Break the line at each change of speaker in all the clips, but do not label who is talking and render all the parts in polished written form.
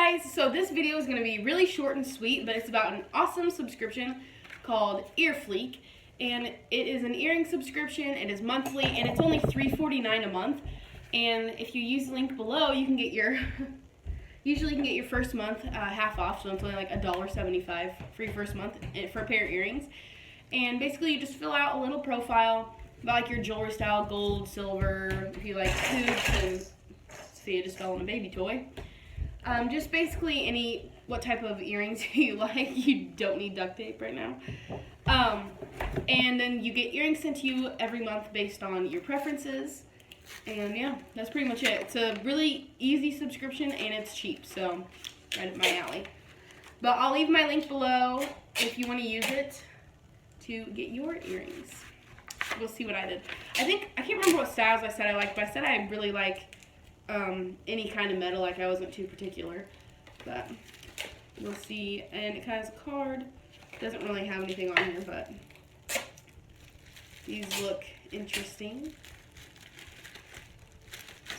guys, so this video is going to be really short and sweet, but it's about an awesome subscription called Earfleek, and it is an earring subscription. It is monthly, and it's only $3.49 a month, and if you use the link below, you can get your usually you can get your first month half off, so it's only like $1.75 for your first month for a pair of earrings. And basically you just fill out a little profile about like your jewelry style, gold, silver, if you like hoops, and see, it just fell on a baby toy. Just basically what type of earrings you like. You don't need duct tape right now. And then you get earrings sent to you every month based on your preferences. And yeah, that's pretty much it. It's a really easy subscription and it's cheap, so right up my alley. But I'll leave my link below if you want to use it to get your earrings. We'll see what I did. I can't remember what styles I said I liked, but I said I really like any kind of metal. Like, I wasn't too particular, but we'll see. And it kind of has a card. Doesn't really have anything on here, but these look interesting.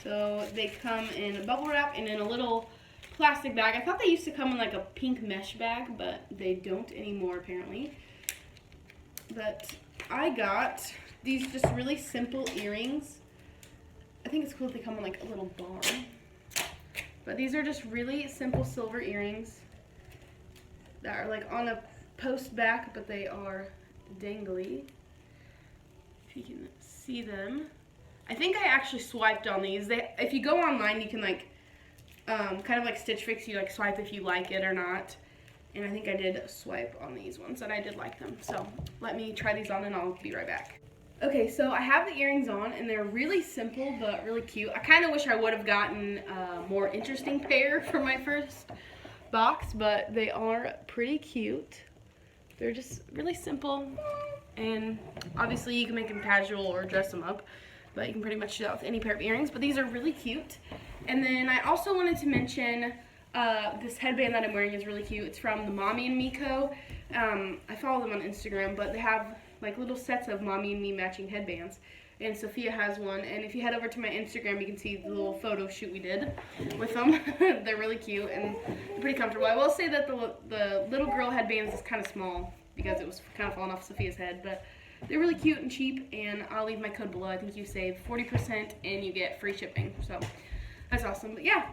So they come in a bubble wrap and in a little plastic bag. I thought they used to come in like a pink mesh bag, but they don't anymore apparently. But I got these just really simple earrings. I think it's cool that they come in like a little bar. But these are just really simple silver earrings that are like on a post back, but they are dangly. If you can see them. I think I actually swiped on these. If you go online, you can like kind of like Stitch Fix, you like swipe if you like it or not. And I think I did swipe on these ones and I did like them. So let me try these on and I'll be right back. Okay, so I have the earrings on and they're really simple but really cute. I kind of wish I would have gotten a more interesting pair for my first box, but they are pretty cute. They're just really simple, and obviously you can make them casual or dress them up, but you can pretty much do that with any pair of earrings. But these are really cute. And then I also wanted to mention this headband that I'm wearing is really cute. It's from the Mommy and Me Co. I follow them on Instagram, but they have like little sets of Mommy and Me matching headbands. And Sophia has one, and if you head over to my Instagram, you can see the little photo shoot we did with them. They're really cute and they're pretty comfortable. I will say that the little girl headbands is kind of small because it was kind of falling off Sophia's head, but they're really cute and cheap, and I'll leave my code below. I think you save 40% and you get free shipping, so that's awesome. But yeah,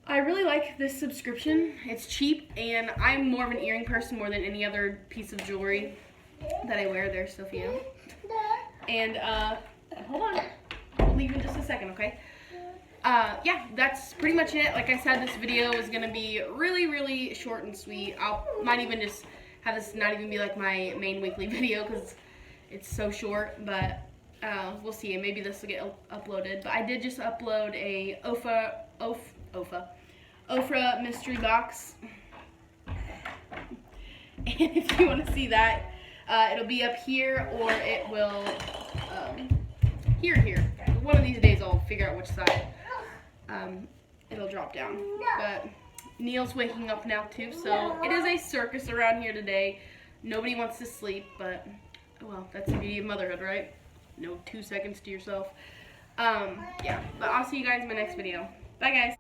I really like this subscription. It's cheap, and I'm more of an earring person more than any other piece of jewelry that I wear. There's Sophia. And hold on, I'll leave in just a second, okay? Yeah, that's pretty much it. Like I said, this video is gonna be really short and sweet. Might even just have this not even be like my main weekly video because it's so short, but we'll see. Maybe this will get uploaded. But I did just upload a Ofra mystery box. And if you want to see that, it'll be up here, or it will here. One of these days I'll figure out which side it'll drop down. But Neil's waking up now too, so it is a circus around here today. Nobody wants to sleep, but well, that's the beauty of motherhood, right? No 2 seconds to yourself. Yeah, but I'll see you guys in my next video. Bye guys.